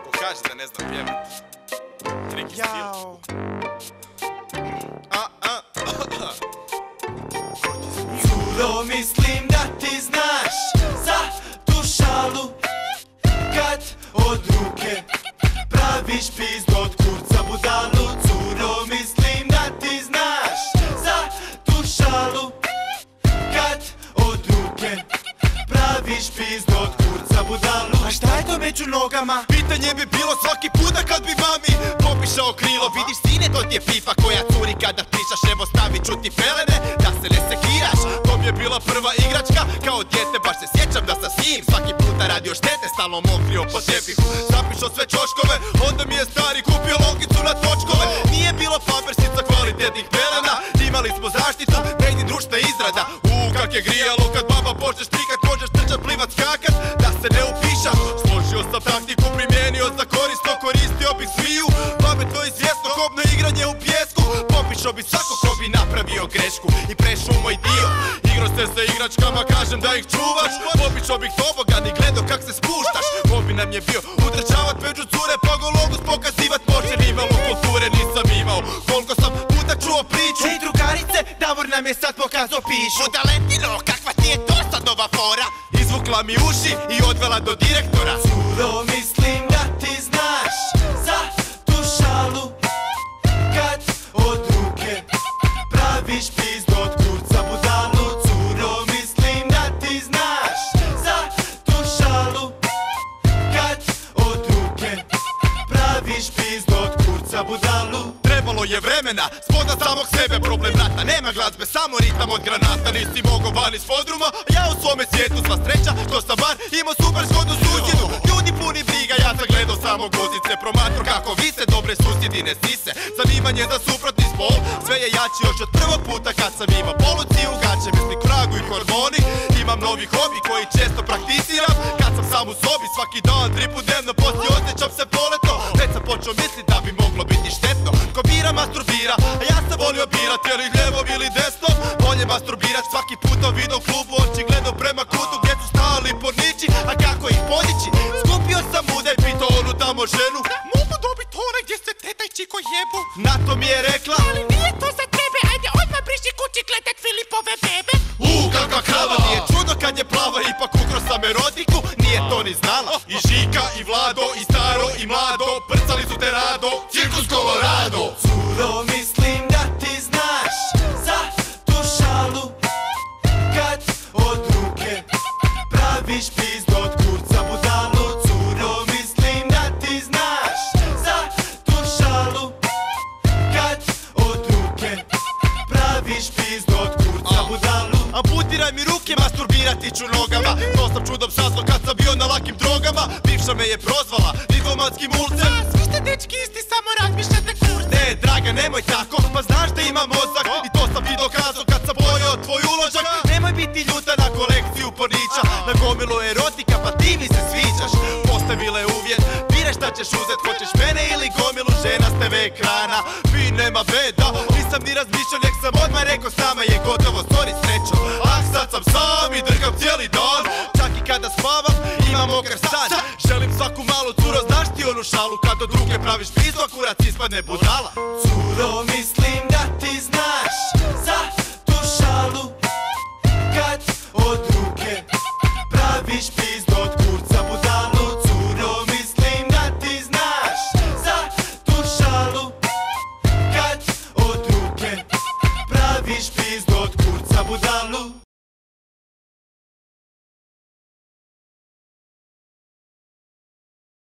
Pokaži da ne znam pjevat. Triki stil. Curo, mislim da ti znaš za tu šalu, kad od ruke praviš pizdu od kurca budalu. Curo, mislim da ti znaš za tu šalu, kad od ruke praviš pizdu od kurca budalu. A šta je to među nogama? Pitanje bi bilo svaki puta kad bi mami popišao krilo. Vidiš sine, to ti je pipa koja curi kada pričaš. Evo stavi ću ti pelene da se ne sekiraš. To mi je bila prva igračka kao dijete. Baš se sjećam da sam s njim svaki puta radio štete, stalno mokrio po tepihu. Zapišao sve čoškove, onda mi je stari kupio longicu na točkove. Nije bilo pampersica kvalitetnih pelena, imali smo zaštitu, meni društva izrada. Kak je grijalo kad baba počneš trikat, možeš trčat, plivat, skakat, da se ne upišaš. Složio sam taktiku, primijenio za korisno, koristio bih sviju pametno i svjesno, kobno igranje u pjesku. Popišao bi svako ko bi napravio grešku i prešao u moj dio. Igrao se sa igračkama, kažem da ih čuvaš. Popišao bih tobogan i gledao kak se spuštaš. Hobi nam je bio utrčavat među cure, pa gologus pokazivat može. Nimalo kulture nisam imao, koliko sam puta čuo priču. Ej drugarice, Davor nam je sad pokazao pišu. Budalentino, kakva ti je to sad nova fora? Izvukla mi uši i odvela do direktora. Curo, mislim da ti znaš za tu šalu, kad od ruke praviš pizdu od kurca budalu. Curo, mislim da ti znaš za tu šalu, kad od ruke praviš pizdu od kurca budalu. Trebalo je vremena, spoznat samog sebe, problem rata. Nema glazbe, samo ritam od granata. Nisi mogo van iz podruma, a ja u svome svijetu. Sva sreća, to sam bar imao super zgodnu susjedu. Ljudi puni briga, ja sam gledao samo gozice. Promatro kako vise, dobre susjedine sise. Zanimanje za suprotni spol, sve je jači još od prvog puta kad sam imao poluciju, gaće, misli, kragu i hormoni. Imam novi hobi koji često prakticiram. Kad sam sam u sobi, svaki dan, 3 put dnevno, poslije osjećam se poletno. Već sam počeo mislit da bi moglo biti štetno. Ko bira, masturbira, a ja sam volio birat, je li lijevo ili desno. Bolje masturbirat svaki put u video klubu, oči gledao prema kutu gdje su stali pornići, a kako ih podići? Skupio sam muda i pitao onu tamo ženu, mogu dobit one gdje se teta i čiko jebu? Na to mi je rekla, ali nije to za tebe, ajde odmah briši kući gledat Filipove bebe. Kakva krava, nije čudo kad je plava, ipak ukro sam erotiku, nije to ni znala. I Žika, i Vlado, i staro, i mlado, prcali su te rado, cirkus Colorado. Curo, mislim da ti znaš za tu šalu, kad od ruke praviš pizdu od kurca budalu. Curo, mislim da ti znaš za tu šalu, kad od ruke praviš pizdu od kurca budalu. Amputiraj mi ruke, masturbirati ću nogama. To sam čudom saznao kad sam bio na lakim drogama. Bivša me je prozvala diplomatskim ulcem. Svi ste dečki isti, samo razmišljate kurce. Ne, draga, nemoj tako, pa znaš da imam mozak. I to sam ti dokazao kad sam pojeo tvoj uložak. Nemoj biti ljuta na kolekciju pornića, na gomilu erotika, pa ti mi se sviđaš. Postavile uvjet, biraj šta ćeš uzet. Hoćeš mene ili gomilu žena s TV ekrana. Vi nema beda, nisam ni razmišljao, nek sam odmah rekao s nama je gotovo, sorry srećo. Ah, sad sam sam i drgam cijeli dan. Čak i kada spavam, imam mokar san. Želim svaku malu curo, znaš ti onu šalu, kad od ruke praviš pizdu, a kurac ispadne budala. Curo, mislim da